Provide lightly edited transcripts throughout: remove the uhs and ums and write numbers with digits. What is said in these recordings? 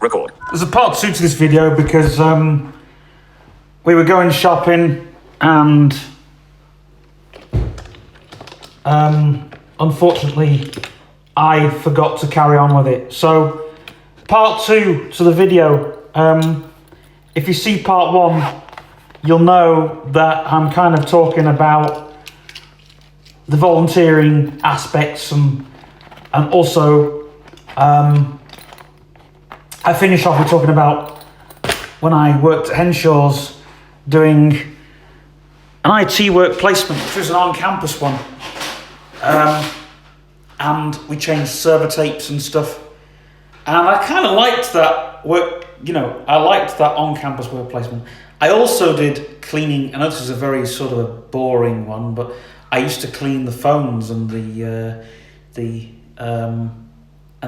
Record. There's a part 2 to this video because we were going shopping and unfortunately I forgot to carry on with it. So part 2 to the video, if you see part 1, you'll know that I'm kind of talking about the volunteering aspects and also I finish off with talking about when I worked at Henshaw's doing an IT work placement, which was an on-campus one. And we changed server tapes and stuff. And I kind of liked that work, I liked that on-campus work placement. I also did cleaning. I know this is a very sort of a boring one, but I used to clean the phones and the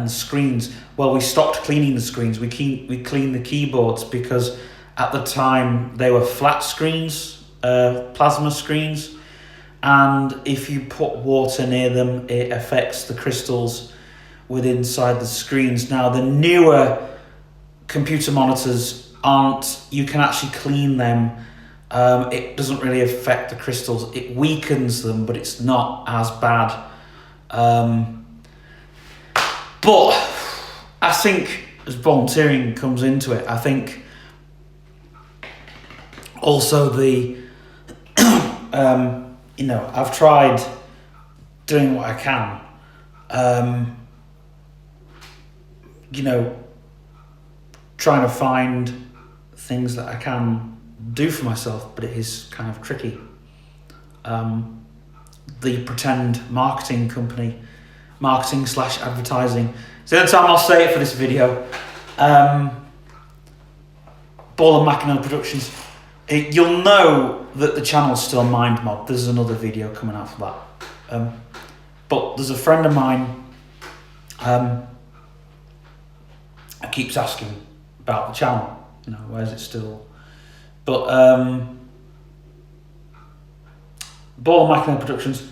screens. Well, we stopped cleaning the screens. We cleaned the keyboards because at the time they were flat screens, plasma screens, and if you put water near them, it affects the crystals inside the screens. Now, the newer computer monitors you can actually clean them. It doesn't really affect the crystals. It weakens them, but it's not as bad. But I think as volunteering comes into it, I think also I've tried doing what I can, trying to find things that I can do for myself, but it is kind of tricky. The pretend marketing company, marketing/advertising. It's the only time I'll say it for this video. Ball and Mackinell Productions. You'll know that the channel's still Mind Mod. There's another video coming out for that. But there's a friend of mine who keeps asking about the channel. Where's it still? But Ball and Mackinell Productions,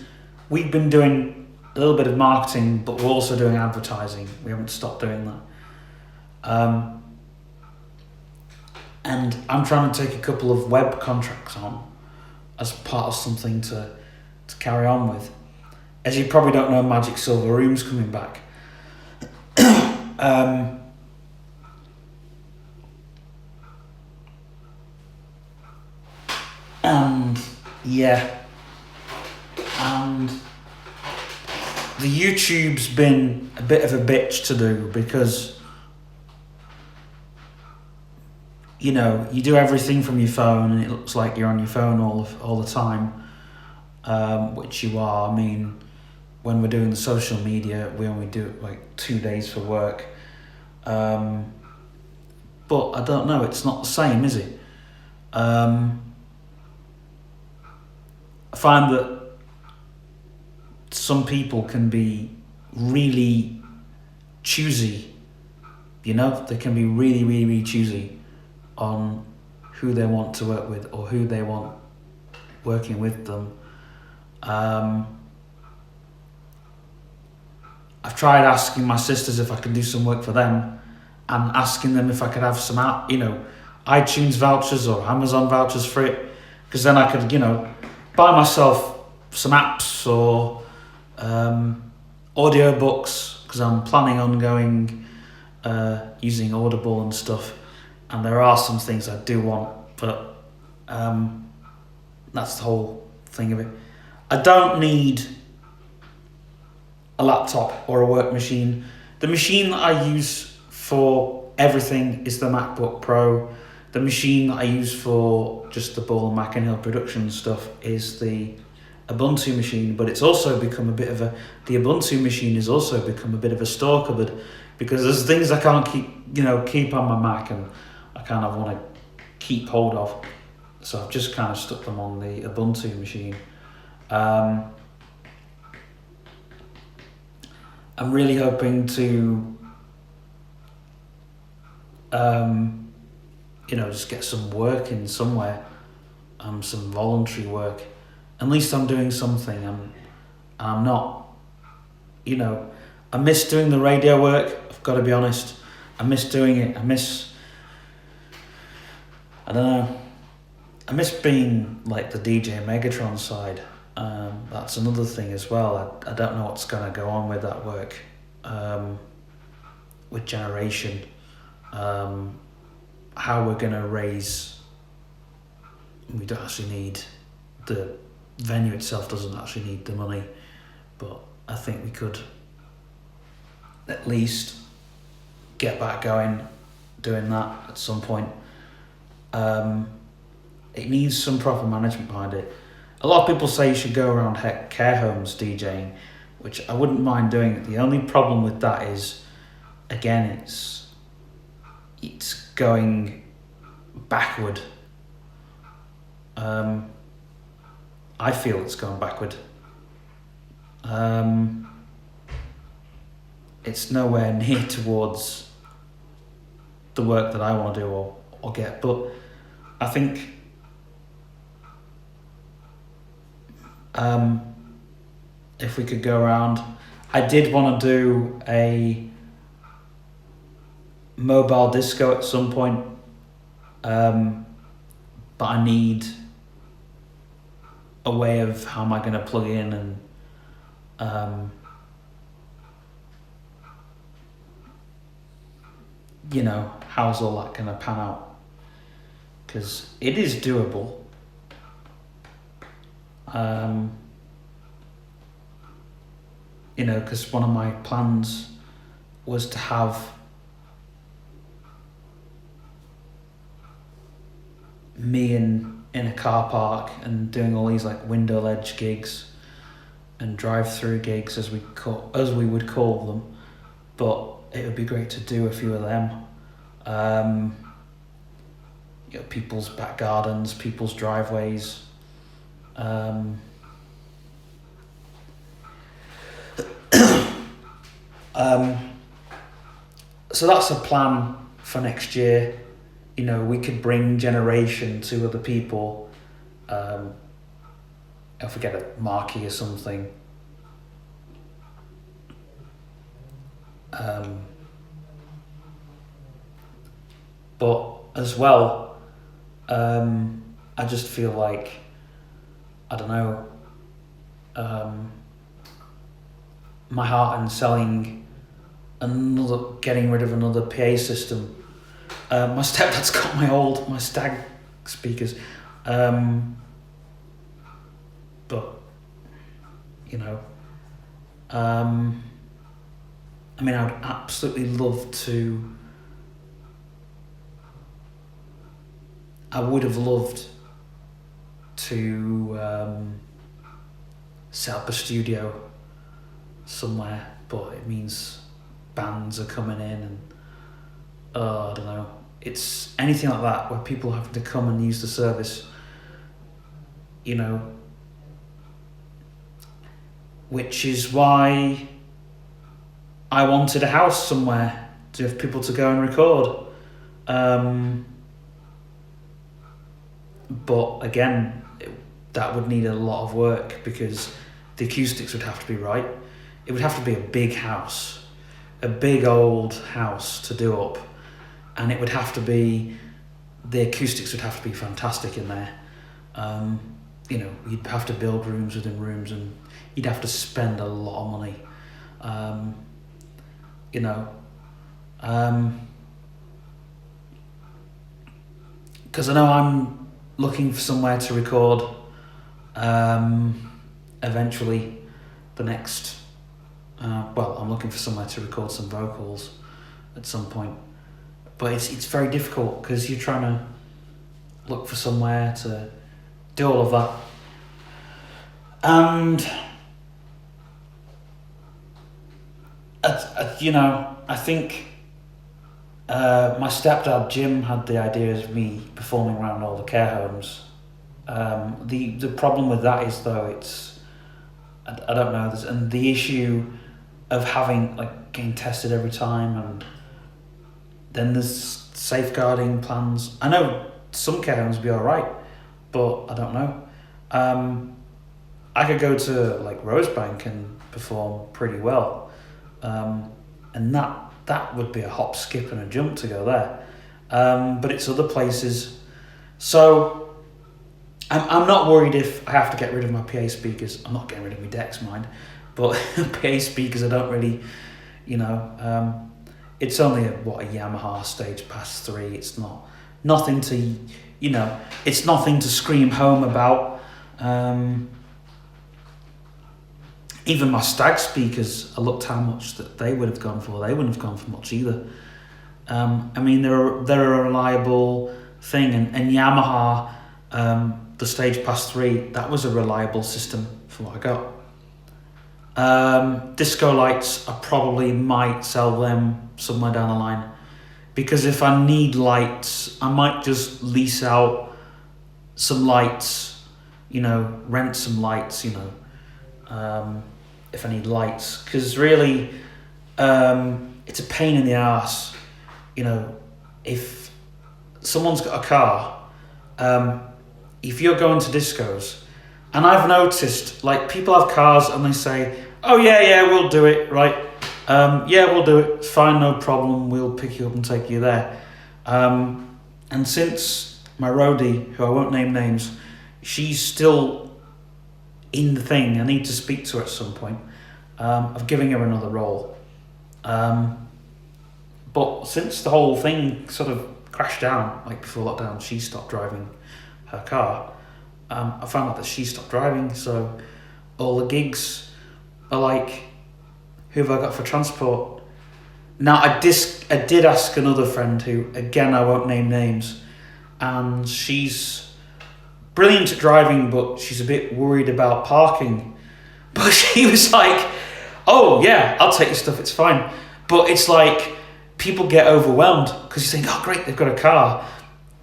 we've been doing a little bit of marketing, but we're also doing advertising. We haven't stopped doing that. And I'm trying to take a couple of web contracts on as part of something to carry on with. As you probably don't know, Magic Silver Room's coming back. And the YouTube's been a bit of a bitch to do because you do everything from your phone and it looks like you're on your phone all the time, which you are. I mean, when we're doing the social media, we only do it like 2 days for work. But I don't know, it's not the same, is it? I find that some people can be really choosy, they can be really, really, really choosy on who they want to work with or who they want working with them. I've tried asking my sisters if I could do some work for them and asking them if I could have some iTunes vouchers or Amazon vouchers for it, because then I could buy myself some apps or audiobooks, because I'm planning on going using Audible and stuff, and there are some things I do want, but that's the whole thing of it. I don't need a laptop or a work machine. The machine that I use for everything is the MacBook Pro. The machine that I use for just the Ball and Mackinell production stuff is the Ubuntu machine, but it's also become the Ubuntu machine has also become a bit of a store cupboard, because there's things I can't keep on my Mac and I kind of want to keep hold of. So I've just kind of stuck them on the Ubuntu machine. I'm really hoping to just get some work in somewhere, some voluntary work. At least I'm doing something. I'm not, I miss doing the radio work, I've got to be honest. I miss doing it. I don't know. I miss being like the DJ Megatron side. That's another thing as well. I don't know what's going to go on with that work. With Generation. How we're going to raise. We don't actually need the venue itself doesn't actually need the money, but I think we could at least get back going doing that at some point. It needs some proper management behind it. A lot of people say you should go around care homes DJing, which I wouldn't mind doing. The only problem with that is, again, it's going backward. I feel it's going backward. It's nowhere near towards the work that I want to do or get, but I think if we could go around, I did want to do a mobile disco at some point, but I need a way of how am I going to plug in and how's all that going to pan out, because it is doable. Because one of my plans was to have me in a car park and doing all these like window ledge gigs and drive-through gigs as we would call them, but it would be great to do a few of them. People's back gardens, people's driveways. So that's a plan for next year. We could bring Generation to other people. If we get a marquee or something. But as well, I just feel like, I don't know, my heart in getting rid of another PA system. My stepdad's got my Stag speakers, but I would absolutely love to. I would have loved to set up a studio somewhere, but it means bands are coming in and I don't know. It's anything like that where people have to come and use the service, which is why I wanted a house somewhere to have people to go and record. But again, that would need a lot of work because the acoustics would have to be right. It would have to be a big house, a big old house to do up, and it would have to be, the acoustics would have to be fantastic in there. You'd have to build rooms within rooms, and you'd have to spend a lot of money. Because I know I'm looking for somewhere to record eventually the next I'm looking for somewhere to record some vocals at some point, but it's very difficult because you're trying to look for somewhere to do all of that, and I think my stepdad Jim had the idea of me performing around all the care homes. The problem with that is though I don't know, and the issue of having getting tested every time, and then there's safeguarding plans. I know some care homes will be alright, but I don't know. I could go to Rosebank and perform pretty well, and that that would be a hop, skip, and a jump to go there. But it's other places. So I'm not worried if I have to get rid of my PA speakers. I'm not getting rid of my decks, mind. But PA speakers, I don't really, it's only a Yamaha Stage Pass 3. It's nothing to, it's nothing to scream home about. Even my Stag speakers, I looked how much that they would have gone for. They wouldn't have gone for much either. I mean, they're a reliable thing, and Yamaha, the Stage Pass 3, that was a reliable system for what I got. Disco lights, I probably might sell them somewhere down the line, because if I need lights, I might just lease out some lights, rent some lights, if I need lights, because really, it's a pain in the arse, if someone's got a car, if you're going to discos, and I've noticed, like, people have cars and they say, oh yeah, we'll do it, right? Yeah, we'll do it. It's fine, no problem. We'll pick you up and take you there. And since my roadie, who I won't name names, she's still in the thing. I need to speak to her at some point. Of giving her another role. But since the whole thing sort of crashed down, like before lockdown, she stopped driving her car. I found out that she stopped driving, so all the gigs are like, who have I got for transport? Now, I did ask another friend who, again, I won't name names, and she's brilliant at driving, but she's a bit worried about parking. But she was like, oh yeah, I'll take your stuff, it's fine. But it's like, people get overwhelmed, because you think, oh great, they've got a car.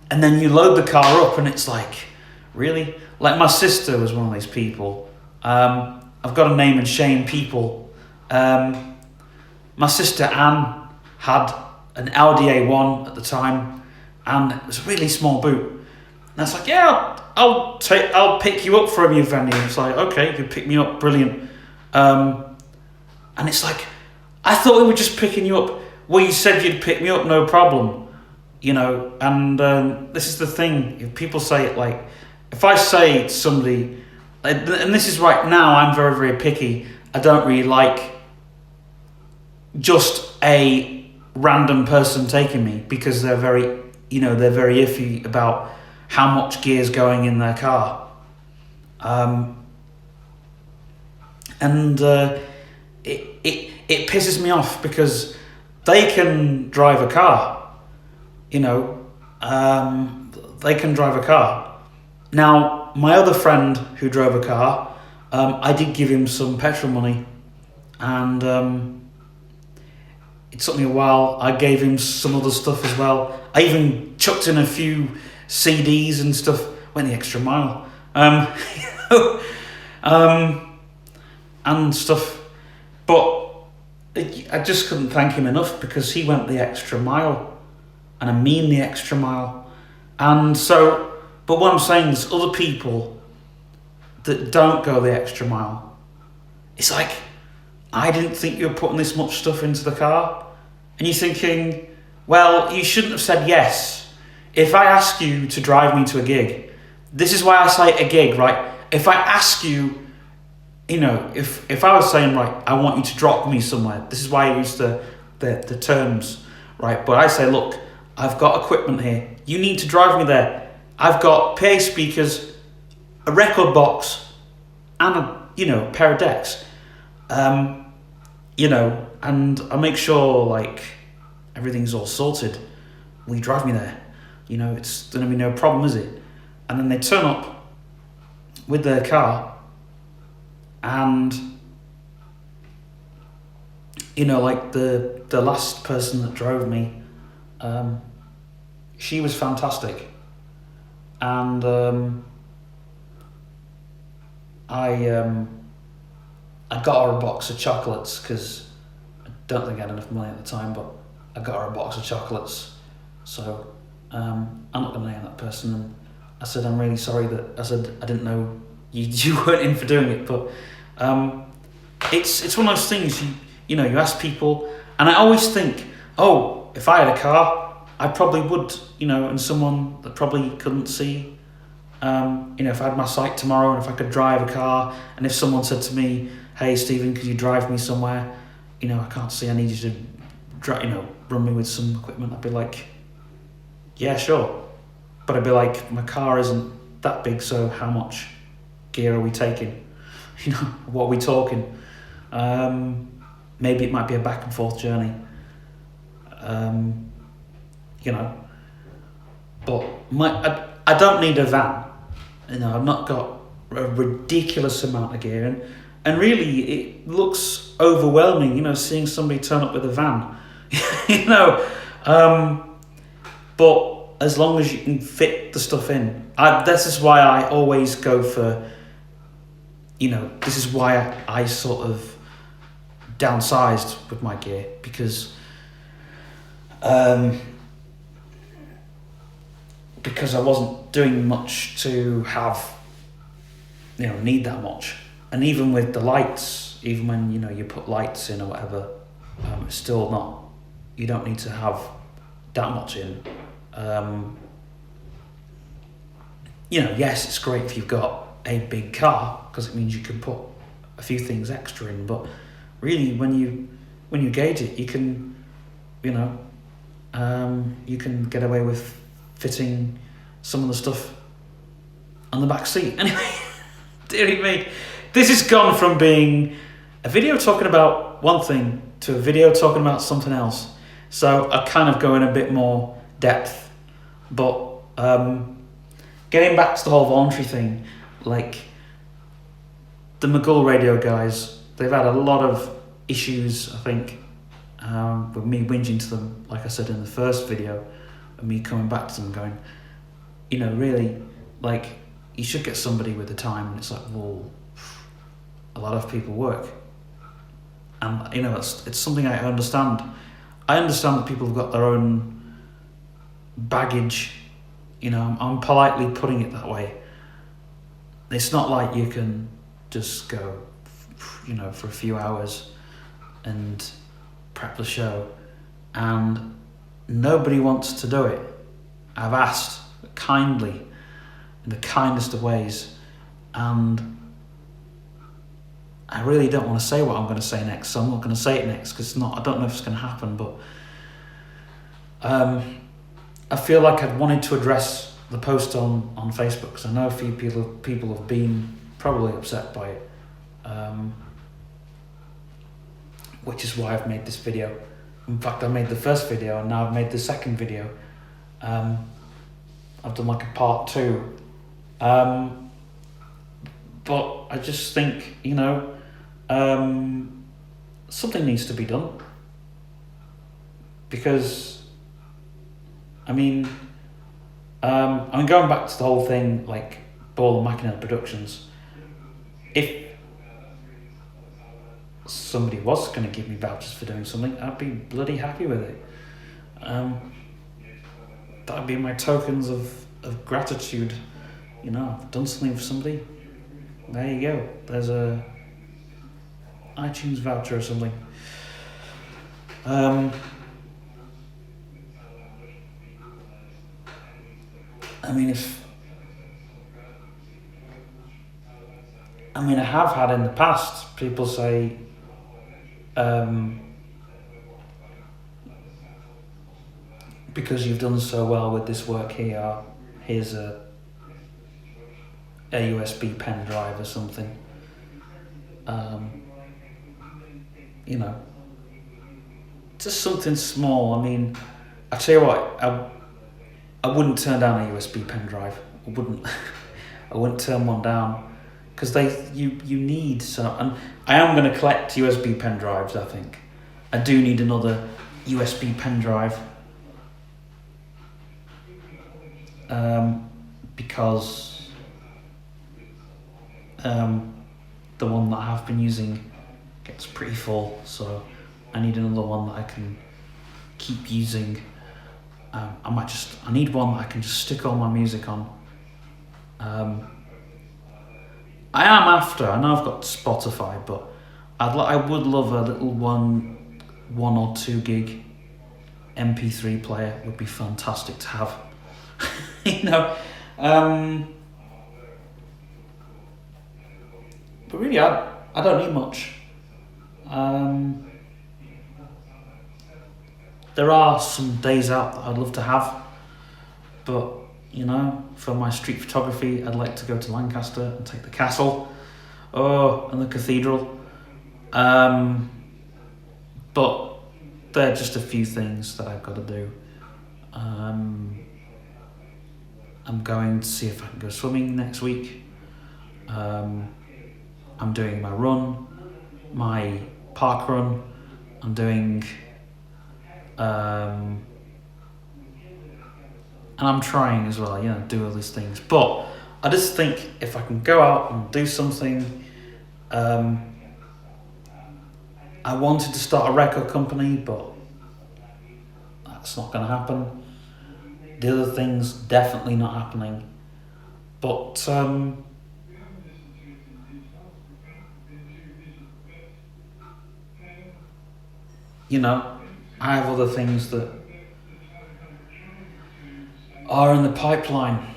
And then you load the car up, and it's like, really? Like, my sister was one of these people. I've got to name and shame people. My sister Anne had an Audi A1 at the time, and it was a really small boot. And I was like, yeah, I'll pick you up from your venue. It's like, okay, you can pick me up, brilliant. And it's like, I thought we were just picking you up. Well, you said you'd pick me up, no problem. And this is the thing. If people say it, like, if I say to somebody, and this is right now, I'm very, very picky. I don't really like just a random person taking me, because they're very iffy about how much gear's going in their car. It pisses me off, because they can drive a car, they can drive a car. Now, my other friend who drove a car, I did give him some petrol money, and it took me a while. I gave him some other stuff as well. I even chucked in a few CDs and stuff, went the extra mile, and stuff. But I just couldn't thank him enough, because he went the extra mile, and I mean the extra mile. And so, but what I'm saying is, other people that don't go the extra mile, it's like, I didn't think you were putting this much stuff into the car. And you're thinking, well, you shouldn't have said yes. If I ask you to drive me to a gig, this is why I say a gig, right? If I ask you, if I was saying, right, I want you to drop me somewhere, this is why I use the terms, right? But I say, look, I've got equipment here. You need to drive me there. I've got PA speakers, a record box, and a pair of decks. And I make sure, like, everything's all sorted. Will you drive me there? It's gonna be no problem, is it? And then they turn up with their car, and like the last person that drove me, she was fantastic, and I got her a box of chocolates, because I don't think I had enough money at the time, but I got her a box of chocolates. So I'm not going to name that person. And I said, I'm really sorry I didn't know you weren't in for doing it. But it's one of those things, you ask people, and I always think, Oh, if I had a car, I probably would, and someone that probably couldn't see, if I had my sight tomorrow and if I could drive a car, and if someone said to me, hey, Stephen, could you drive me somewhere? I can't see, I need you to, run me with some equipment. I'd be like, yeah, sure. But I'd be like, my car isn't that big, so how much gear are we taking? What are we talking? Maybe it might be a back and forth journey. But I don't need a van. I've not got a ridiculous amount of gear, and really it looks overwhelming. Seeing somebody turn up with a van. But as long as you can fit the stuff in, this is why I always go for. This is why I sort of downsized with my gear, because I wasn't doing much to have, need that much. And even with the lights, even when, you put lights in or whatever, it's still not, you don't need to have that much in. Yes, it's great if you've got a big car, because it means you can put a few things extra in, but really when you gauge it, you can, you can get away with fitting some of the stuff on the back seat. Anyway, dearie me, this has gone from being a video talking about one thing to a video talking about something else. So I kind of go in a bit more depth, but getting back to the whole voluntary thing, like the McGull Radio guys, they've had a lot of issues, I think, with me whinging to them, like I said in the first video, and me coming back to them going, really, like, you should get somebody with the time. And it's like, well, a lot of people work, and it's something I understand. I understand that people have got their own baggage. I'm politely putting it that way. It's not like you can just go, for a few hours and prep the show, and nobody wants to do it. I've asked kindly, in the kindest of ways, and I really don't want to say what I'm going to say next, so I'm not going to say it next, because I don't know if it's going to happen, but I feel like I'd wanted to address the post on Facebook, because I know a few people have been probably upset by it, which is why I've made this video. In fact, I made the first video, and now I've made the second video. I've done like a part 2, but I just think, something needs to be done, because going back to the whole thing, like Ball and Mackinnon Productions, if somebody was going to give me vouchers for doing something, I'd be bloody happy with it. That'd be my tokens of gratitude. I've done something for somebody. There you go. There's a iTunes voucher or something. I have had in the past people say, because you've done so well with this work here, here's a USB pen drive or something. Just something small. I tell you what, I wouldn't turn down a USB pen drive. I wouldn't turn one down, because you need some. And I am going to collect USB pen drives. I think I do need another USB pen drive, because the one that I have been using gets pretty full, so I need another one that I can keep using. I need one that I can just stick all my music on. I know I've got Spotify, but I would love a little one or 2 gig MP3 player would be fantastic to have. You know, but really, I don't need much. There are some days out that I'd love to have, but you know, for my street photography, I'd like to go to Lancaster and take the castle, and the cathedral. But they're just a few things that I've got to do. I'm going to see if I can go swimming next week. I'm doing my run, my park run. I'm doing, and I'm trying as well, you know, do all these things. But I just think if I can go out and do something, I wanted to start a record company, but that's not going to happen. The other things definitely not happening. But you know, I have other things that are in the pipeline.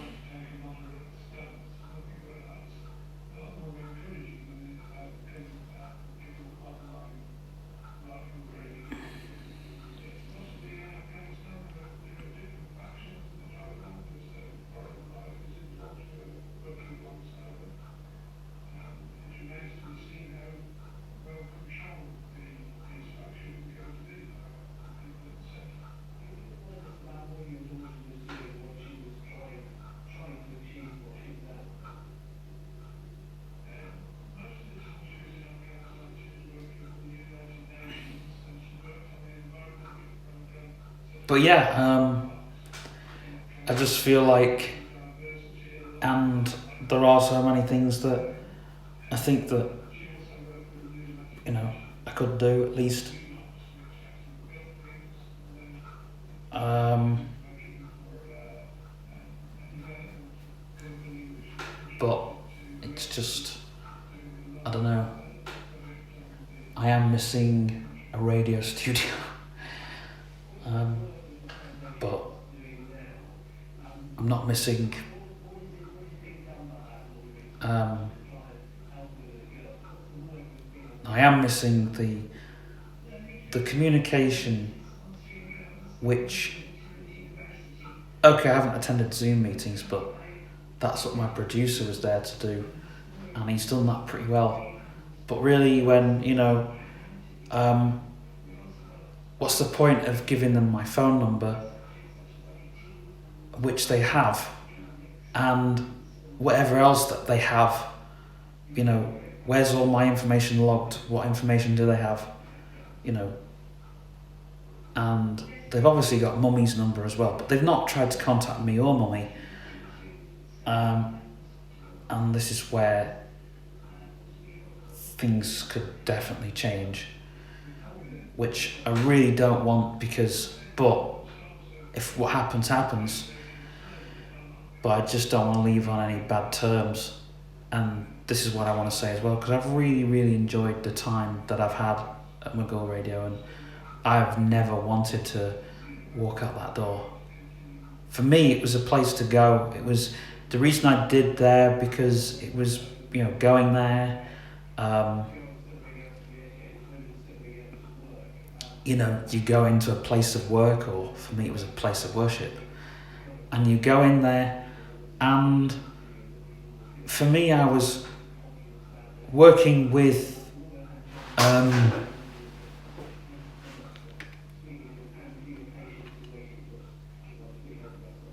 But yeah, I just feel like, and there are so many things that I think that, you know, I could do at least. But it's just, I don't know. I am missing a radio studio. But I'm not missing I am missing the communication, which, okay, I haven't attended Zoom meetings, but that's what my producer was there to do, and he's done that pretty well. But really, when, you know, what's the point of giving them my phone number, which they have, and whatever else that they have, you know, where's all my information logged? What information do they have? You know, and they've obviously got Mummy's number as well, but they've not tried to contact me or Mummy. And this is where things could definitely change, which I really don't want, but if what happens, happens. But I just don't want to leave on any bad terms. And this is what I want to say as well, because I've really, really enjoyed the time that I've had at McGill Radio, and I've never wanted to walk out that door. For me, it was a place to go. It was the reason I did there, because it was, you know, going there, you know, you go into a place of work, or for me it was a place of worship, and you go in there, and for me, I was working with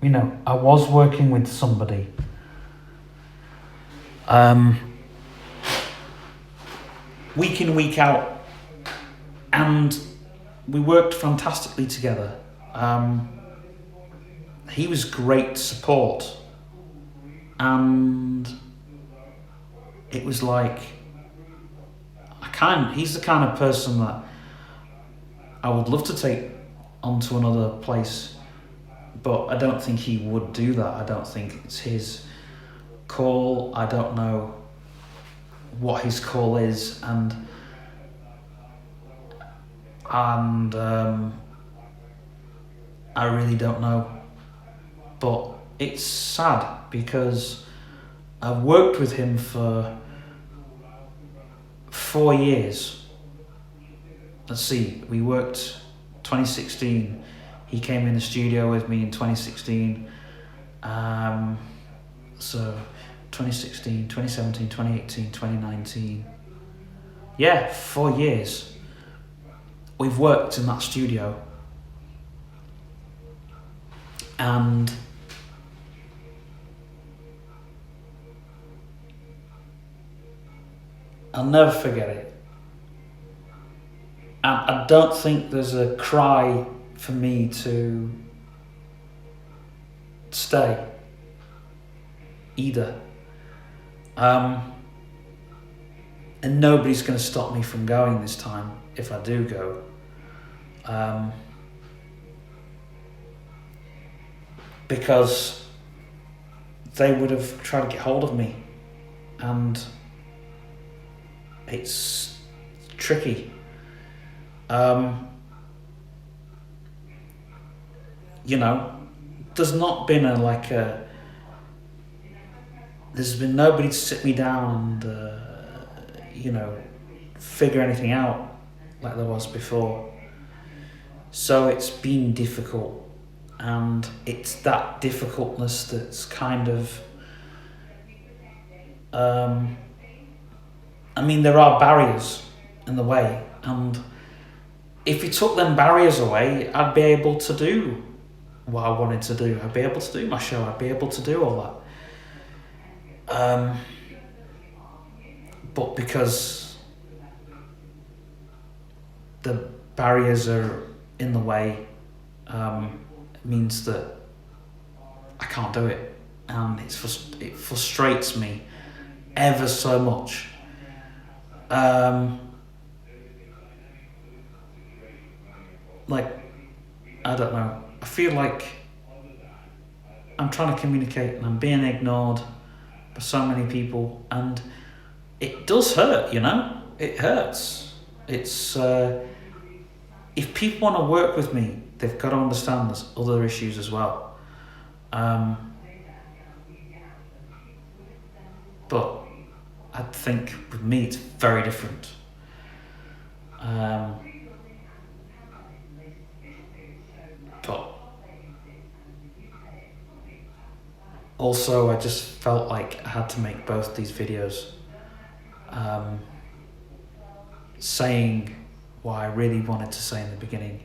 you know, I was working with somebody week in, week out, and we worked fantastically together. He was great support, and it was like, he's the kind of person that I would love to take onto another place, but I don't think he would do that. I don't think it's his call. I don't know what his call is, and I really don't know. But it's sad because I've worked with him for 4 years. Let's see, we worked 2016. He came in the studio with me in 2016. So 2016, 2017, 2018, 2019. Yeah, 4 years. We've worked in that studio. And I'll never forget it. And I don't think there's a cry for me to stay either. And nobody's going to stop me from going this time if I do go. Because they would have tried to get hold of me, and it's tricky. You know, there's not been there's been nobody to sit me down and figure anything out like there was before. So it's been difficult. And it's that difficultness that's kind of... there are barriers in the way. And if you took them barriers away, I'd be able to do what I wanted to do. I'd be able to do my show. I'd be able to do all that. But because the barriers are in the way, means that I can't do it, and it frustrates me ever so much. I don't know, I feel like I'm trying to communicate and I'm being ignored by so many people, and it does hurt, it hurts. It's if people want to work with me, they've got to understand there's other issues as well. But I think with me it's very different. But also I just felt like I had to make both these videos, saying what I really wanted to say in the beginning.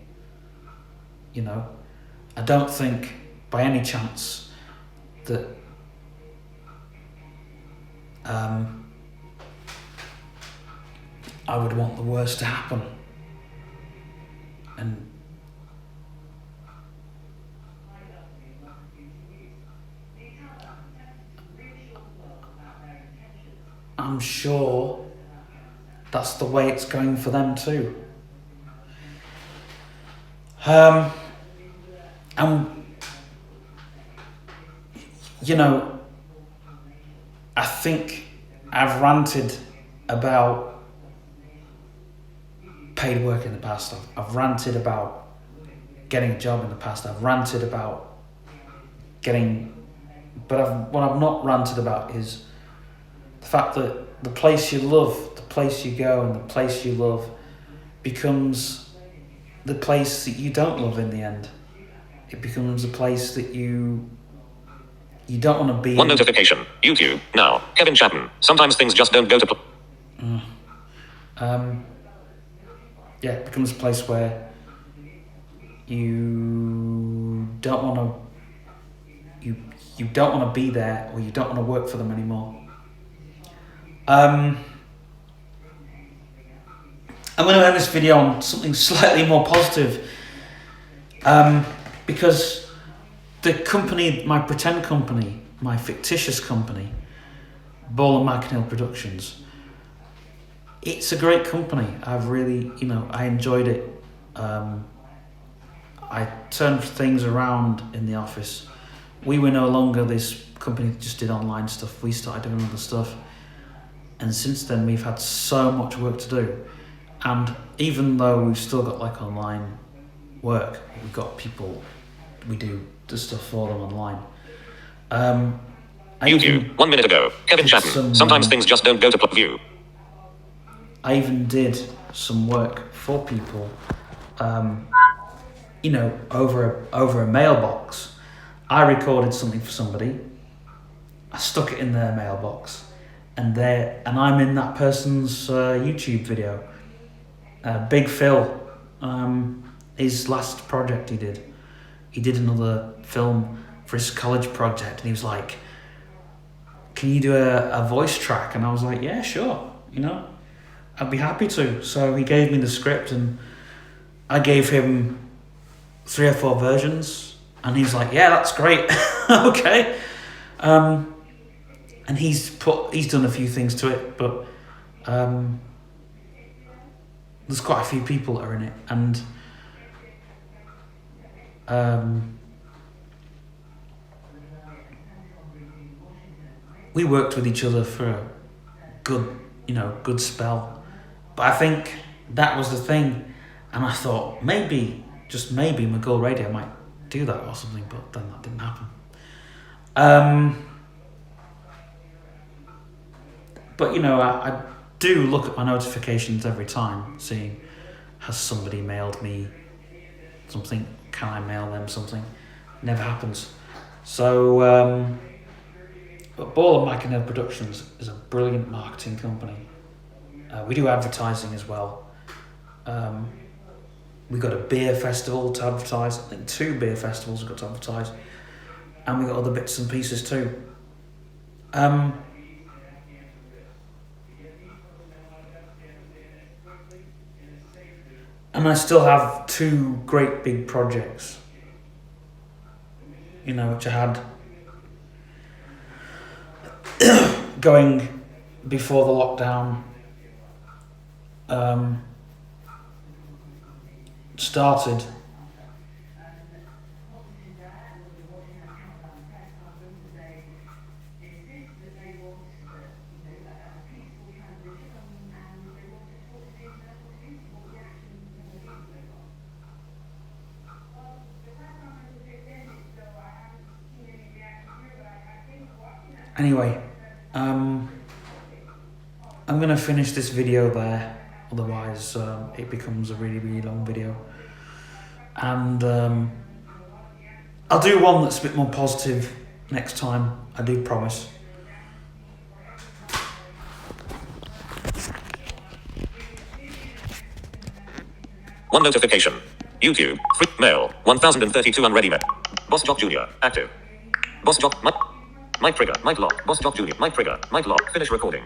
I don't think by any chance that I would want the worst to happen. And I'm sure that's the way it's going for them too. I think I've ranted about paid work in the past. I've ranted about getting a job in the past. I've ranted about what I've not ranted about is the fact that the place you love, the place you go and the place you love becomes the place that you don't love in the end. It becomes a place that you don't want to be One in. Notification. YouTube. Now. Kevin Chapman. Sometimes things just don't go to it becomes a place where you don't want to you don't want to be there, or you don't want to work for them anymore. I'm going to end this video on something slightly more positive, because the company, my pretend company, my fictitious company, Ball and McNeil Productions, it's a great company. I've really, I enjoyed it. I turned things around in the office. We were no longer this company that just did online stuff. We started doing other stuff. And since then, we've had so much work to do. And even though we've still got online work, we've got people we do the stuff for them online. YouTube. 1 minute ago. Kevin Chapman. Sometimes things just don't go to view. I even did some work for people, you know, over a mailbox. I recorded something for somebody. I stuck it in their mailbox, and I'm in that person's YouTube video. Big Phil, his last project he did another film for his college project, and he was like, "Can you do a voice track?" And I was like, "Yeah, sure, you know, I'd be happy to." So he gave me the script, and I gave him 3 or 4 versions, and he's like, "Yeah, that's great." Okay. And he's done a few things to it, but there's quite a few people that are in it, and we worked with each other for a good spell. But I think that was the thing, and I thought maybe, just maybe, McGill Radio might do that or something, but then that didn't happen. But you know, I do look at my notifications every time, seeing, has somebody mailed me something? Can I mail them something? Never happens. So, but Ball and McInerney Productions is a brilliant marketing company. We do advertising as well. We got a beer festival to advertise. I think 2 beer festivals we've got to advertise, and we got other bits and pieces too. And I still have 2 great big projects, you know, which I had going before the lockdown started. Anyway, I'm going to finish this video there, otherwise it becomes a really, really long video. And I'll do one that's a bit more positive next time, I do promise. One notification. YouTube. Mail. 1032 unready mail. Boss Jock Jr. Active. Boss Jock. Mic trigger. Mic lock. Boss Jock Jr. Mic trigger. Mic lock. Finish recording.